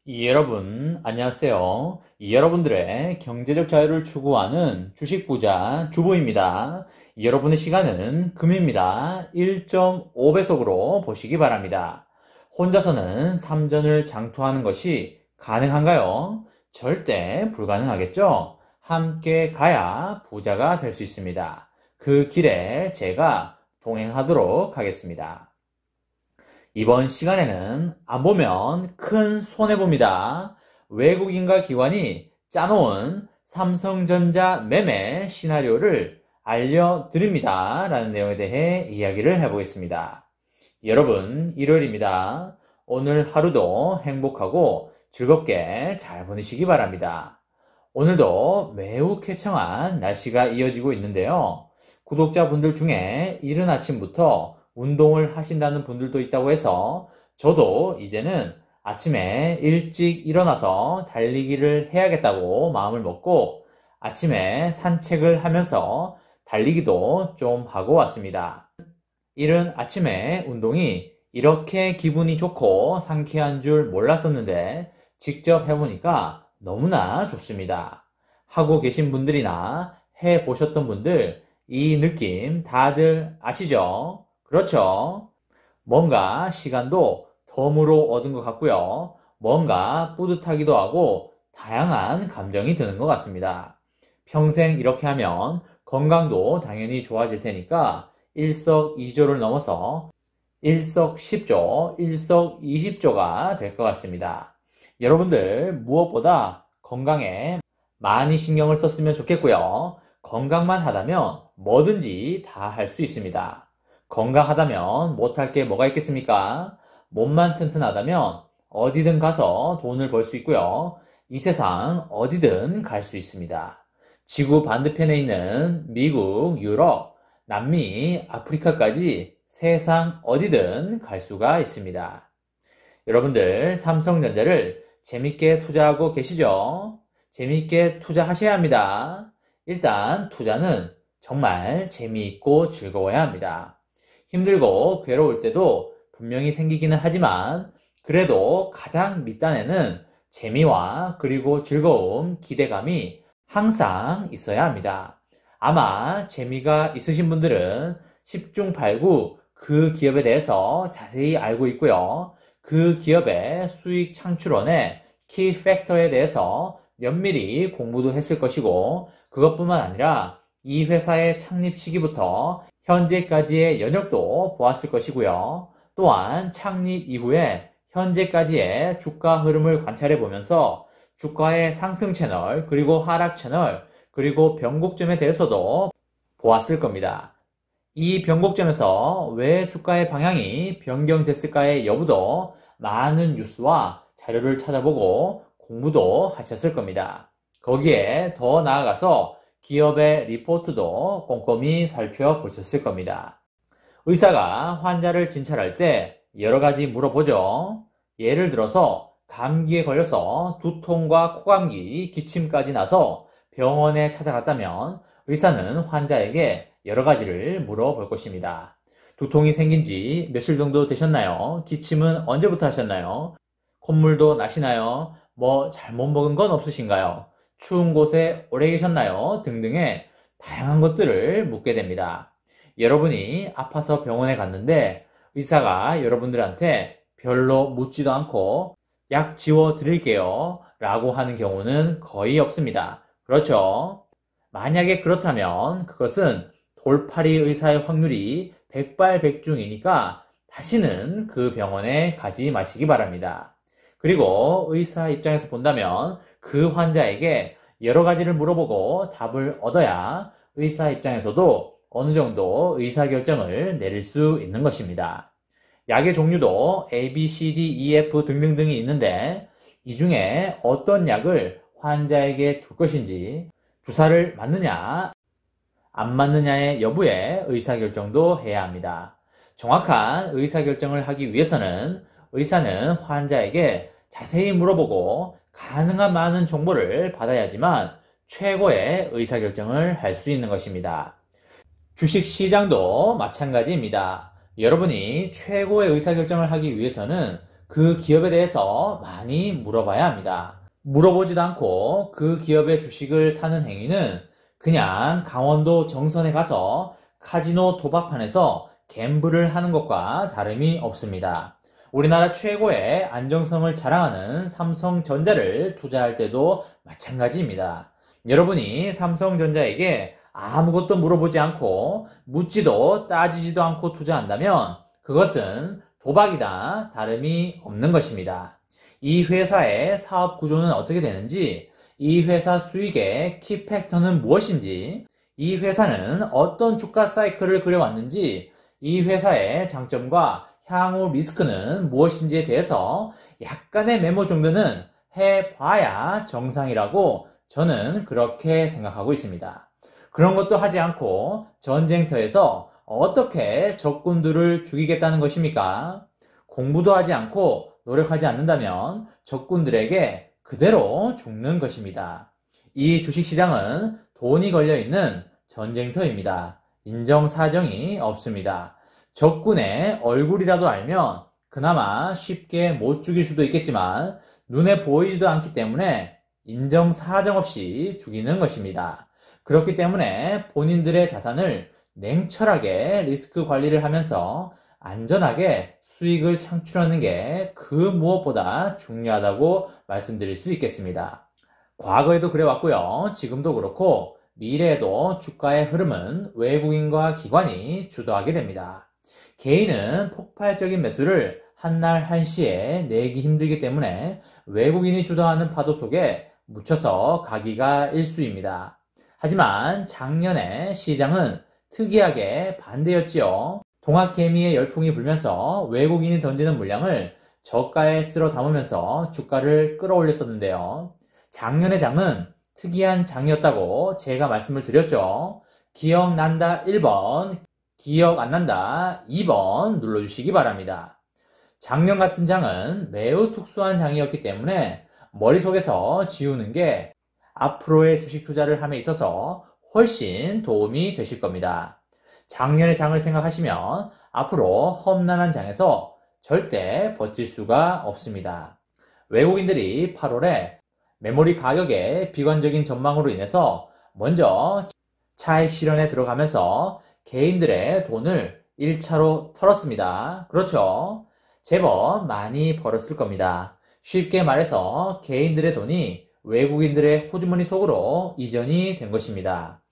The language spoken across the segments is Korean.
여러분, 안녕하세요. 여러분들의 경제적 자유를 추구하는 주식부자 주부입니다. 여러분의 시간은 금입니다. 1.5배속으로 보시기 바랍니다. 혼자서는 삼전을 장투하는 것이 가능한가요? 절대 불가능하겠죠? 함께 가야 부자가 될 수 있습니다. 그 길에 제가 동행하도록 하겠습니다. 이번 시간에는 안 보면 큰 손해봅니다. 외국인과 기관이 짜놓은 삼성전자 매매 시나리오를 알려드립니다. 라는 내용에 대해 이야기를 해보겠습니다. 여러분, 일요일입니다. 오늘 하루도 행복하고 즐겁게 잘 보내시기 바랍니다. 오늘도 매우 쾌청한 날씨가 이어지고 있는데요. 구독자분들 중에 이른 아침부터 운동을 하신다는 분들도 있다고 해서 저도 이제는 아침에 일찍 일어나서 달리기를 해야겠다고 마음을 먹고 아침에 산책을 하면서 달리기도 좀 하고 왔습니다. 이른 아침에 운동이 이렇게 기분이 좋고 상쾌한 줄 몰랐었는데 직접 해보니까 너무나 좋습니다. 하고 계신 분들이나 해보셨던 분들 이 느낌 다들 아시죠? 그렇죠. 뭔가 시간도 덤으로 얻은 것 같고요. 뭔가 뿌듯하기도 하고 다양한 감정이 드는 것 같습니다. 평생 이렇게 하면 건강도 당연히 좋아질 테니까 일석이조를 넘어서 일석십조, 일석이십조가 될 것 같습니다. 여러분들 무엇보다 건강에 많이 신경을 썼으면 좋겠고요. 건강만 하다면 뭐든지 다 할 수 있습니다. 건강하다면 못할 게 뭐가 있겠습니까? 몸만 튼튼하다면 어디든 가서 돈을 벌 수 있고요. 이 세상 어디든 갈 수 있습니다. 지구 반대편에 있는 미국, 유럽, 남미, 아프리카까지 세상 어디든 갈 수가 있습니다. 여러분들 삼성전자를 재밌게 투자하고 계시죠? 재밌게 투자하셔야 합니다. 일단 투자는 정말 재미있고 즐거워야 합니다. 힘들고 괴로울 때도 분명히 생기기는 하지만 그래도 가장 밑단에는 재미와 그리고 즐거움, 기대감이 항상 있어야 합니다. 아마 재미가 있으신 분들은 10중 8구 그 기업에 대해서 자세히 알고 있고요. 그 기업의 수익 창출원의 키 팩터에 대해서 면밀히 공부도 했을 것이고 그것뿐만 아니라 이 회사의 창립 시기부터 현재까지의 연역도 보았을 것이고요. 또한 창립 이후에 현재까지의 주가 흐름을 관찰해 보면서 주가의 상승 채널, 그리고 하락 채널, 그리고 변곡점에 대해서도 보았을 겁니다. 이 변곡점에서 왜 주가의 방향이 변경됐을까의 여부도 많은 뉴스와 자료를 찾아보고 공부도 하셨을 겁니다. 거기에 더 나아가서 기업의 리포트도 꼼꼼히 살펴보셨을 겁니다. 의사가 환자를 진찰할 때 여러 가지 물어보죠. 예를 들어서 감기에 걸려서 두통과 코감기, 기침까지 나서 병원에 찾아갔다면 의사는 환자에게 여러 가지를 물어볼 것입니다. 두통이 생긴 지 며칠 정도 되셨나요? 기침은 언제부터 하셨나요? 콧물도 나시나요? 뭐 잘못 먹은 건 없으신가요? 추운 곳에 오래 계셨나요? 등등의 다양한 것들을 묻게 됩니다. 여러분이 아파서 병원에 갔는데 의사가 여러분들한테 별로 묻지도 않고 약 지워 드릴게요 라고 하는 경우는 거의 없습니다. 그렇죠? 만약에 그렇다면 그것은 돌팔이 의사의 확률이 백발백중이니까 다시는 그 병원에 가지 마시기 바랍니다. 그리고 의사 입장에서 본다면 그 환자에게 여러 가지를 물어보고 답을 얻어야 의사 입장에서도 어느 정도 의사결정을 내릴 수 있는 것입니다. 약의 종류도 A, B, C, D, E, F 등등등이 있는데 이 중에 어떤 약을 환자에게 줄 것인지 주사를 맞느냐 안 맞느냐의 여부에 의사결정도 해야 합니다. 정확한 의사결정을 하기 위해서는 의사는 환자에게 자세히 물어보고 가능한 많은 정보를 받아야지만 최고의 의사결정을 할 수 있는 것입니다. 주식시장도 마찬가지입니다. 여러분이 최고의 의사결정을 하기 위해서는 그 기업에 대해서 많이 물어봐야 합니다. 물어보지도 않고 그 기업의 주식을 사는 행위는 그냥 강원도 정선에 가서 카지노 도박판에서 갬블을 하는 것과 다름이 없습니다. 우리나라 최고의 안정성을 자랑하는 삼성전자를 투자할 때도 마찬가지입니다. 여러분이 삼성전자에게 아무것도 물어보지 않고 묻지도 따지지도 않고 투자한다면 그것은 도박이다 다름이 없는 것입니다. 이 회사의 사업 구조는 어떻게 되는지, 이 회사 수익의 키팩터는 무엇인지, 이 회사는 어떤 주가 사이클을 그려왔는지, 이 회사의 장점과 향후 리스크는 무엇인지에 대해서 약간의 메모 정도는 해봐야 정상이라고 저는 그렇게 생각하고 있습니다. 그런 것도 하지 않고 전쟁터에서 어떻게 적군들을 죽이겠다는 것입니까? 공부도 하지 않고 노력하지 않는다면 적군들에게 그대로 죽는 것입니다. 이 주식시장은 돈이 걸려있는 전쟁터입니다. 인정사정이 없습니다. 적군의 얼굴이라도 알면 그나마 쉽게 못 죽일 수도 있겠지만 눈에 보이지도 않기 때문에 인정사정 없이 죽이는 것입니다. 그렇기 때문에 본인들의 자산을 냉철하게 리스크 관리를 하면서 안전하게 수익을 창출하는 게 그 무엇보다 중요하다고 말씀드릴 수 있겠습니다. 과거에도 그래왔고요. 지금도 그렇고 미래에도 주가의 흐름은 외국인과 기관이 주도하게 됩니다. 개인은 폭발적인 매수를 한날 한시에 내기 힘들기 때문에 외국인이 주도하는 파도 속에 묻혀서 가기가 일쑤입니다. 하지만 작년에 시장은 특이하게 반대였지요. 동학개미의 열풍이 불면서 외국인이 던지는 물량을 저가에 쓸어 담으면서 주가를 끌어올렸었는데요. 작년의 장은 특이한 장이었다고 제가 말씀을 드렸죠. 기억난다 1번, 기억 안 난다 2번 눌러주시기 바랍니다. 작년 같은 장은 매우 특수한 장이었기 때문에 머릿속에서 지우는 게 앞으로의 주식 투자를 함에 있어서 훨씬 도움이 되실 겁니다. 작년의 장을 생각하시면 앞으로 험난한 장에서 절대 버틸 수가 없습니다. 외국인들이 8월에 메모리 가격의 비관적인 전망으로 인해서 먼저 차익 실현에 들어가면서 개인들의 돈을 1차로 털었습니다. 그렇죠? 제법 많이 벌었을 겁니다. 쉽게 말해서 개인들의 돈이 외국인들의 호주머니 속으로 이전이 된 것입니다.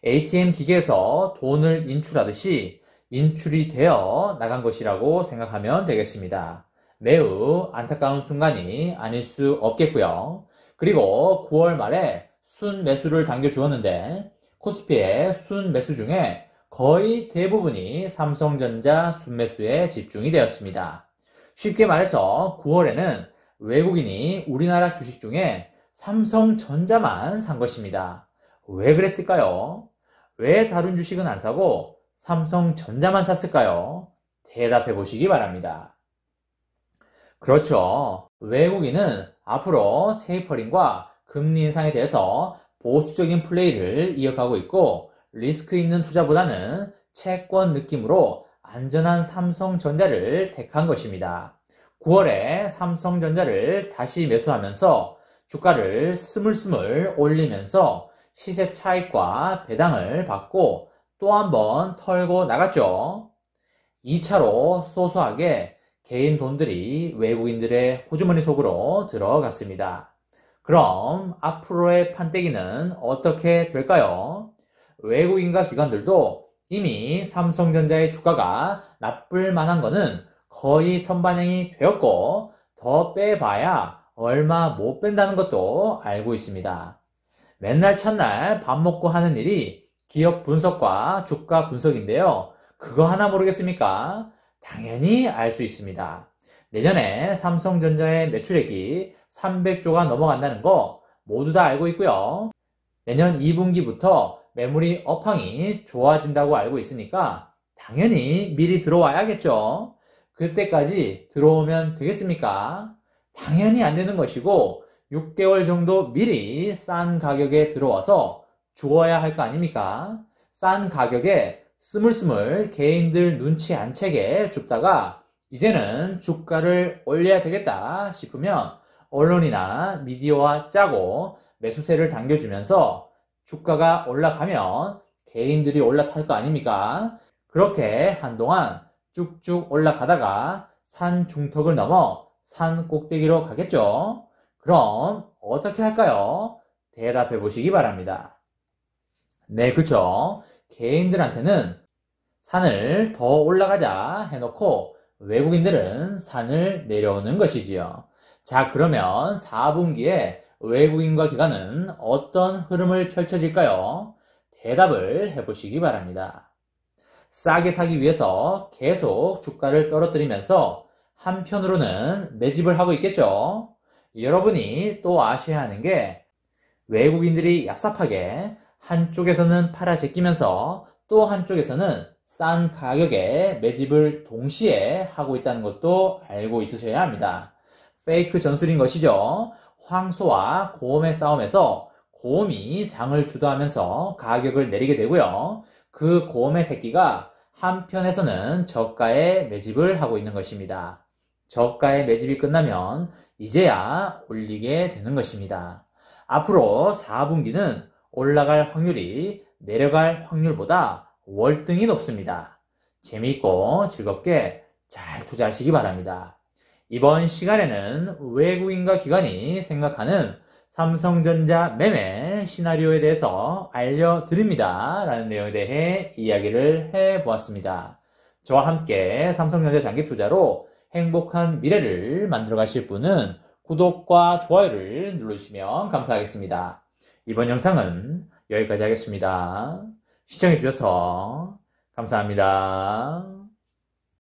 ATM 기계에서 돈을 인출하듯이 인출이 되어 나간 것이라고 생각하면 되겠습니다. 매우 안타까운 순간이 아닐 수 없겠고요. 그리고 9월 말에 순 매수를 당겨주었는데 코스피의 순 매수 중에 거의 대부분이 삼성전자 순매수에 집중이 되었습니다. 쉽게 말해서 9월에는 외국인이 우리나라 주식 중에 삼성전자만 산 것입니다. 왜 그랬을까요? 왜 다른 주식은 안 사고 삼성전자만 샀을까요? 대답해 보시기 바랍니다. 그렇죠. 외국인은 앞으로 테이퍼링과 금리 인상에 대해서 보수적인 플레이를 이어가고 있고 리스크 있는 투자보다는 채권 느낌으로 안전한 삼성전자를 택한 것입니다. 9월에 삼성전자를 다시 매수하면서 주가를 스물스물 올리면서 시세 차익과 배당을 받고 또 한 번 털고 나갔죠. 2차로 소소하게 개인 돈들이 외국인들의 호주머니 속으로 들어갔습니다. 그럼 앞으로의 판때기는 어떻게 될까요? 외국인과 기관들도 이미 삼성전자의 주가가 나쁠 만한 거는 거의 선반영이 되었고 더 빼봐야 얼마 못 뺀다는 것도 알고 있습니다. 맨날 첫날 밥 먹고 하는 일이 기업 분석과 주가 분석인데요. 그거 하나 모르겠습니까? 당연히 알 수 있습니다. 내년에 삼성전자의 매출액이 300조가 넘어간다는 거 모두 다 알고 있고요. 내년 2분기부터 매물이 업황이 좋아진다고 알고 있으니까 당연히 미리 들어와야겠죠. 그때까지 들어오면 되겠습니까? 당연히 안 되는 것이고 6개월 정도 미리 싼 가격에 들어와서 죽어야 할 거 아닙니까? 싼 가격에 스물스물 개인들 눈치 안 채게 줍다가 이제는 주가를 올려야 되겠다 싶으면 언론이나 미디어와 짜고 매수세를 당겨주면서 주가가 올라가면 개인들이 올라탈 거 아닙니까? 그렇게 한동안 쭉쭉 올라가다가 산 중턱을 넘어 산 꼭대기로 가겠죠? 그럼 어떻게 할까요? 대답해 보시기 바랍니다. 네, 그쵸. 개인들한테는 산을 더 올라가자 해놓고 외국인들은 산을 내려오는 것이지요. 자, 그러면 4분기에 외국인과 기관은 어떤 흐름을 펼쳐질까요? 대답을 해보시기 바랍니다. 싸게 사기 위해서 계속 주가를 떨어뜨리면서 한편으로는 매집을 하고 있겠죠. 여러분이 또 아셔야 하는 게 외국인들이 얍삽하게 한쪽에서는 팔아 제끼면서 또 한쪽에서는 싼 가격에 매집을 동시에 하고 있다는 것도 알고 있으셔야 합니다. 페이크 전술인 것이죠. 황소와 곰의 싸움에서 곰이 장을 주도하면서 가격을 내리게 되고요. 그 곰의 새끼가 한편에서는 저가에 매집을 하고 있는 것입니다. 저가의 매집이 끝나면 이제야 올리게 되는 것입니다. 앞으로 4분기는 올라갈 확률이 내려갈 확률보다 월등히 높습니다. 재미있고 즐겁게 잘 투자하시기 바랍니다. 이번 시간에는 외국인과 기관이 생각하는 삼성전자 매매 시나리오에 대해서 알려드립니다. 라는 내용에 대해 이야기를 해보았습니다. 저와 함께 삼성전자 장기 투자로 행복한 미래를 만들어 가실 분은 구독과 좋아요를 누르시면 감사하겠습니다. 이번 영상은 여기까지 하겠습니다. 시청해주셔서 감사합니다.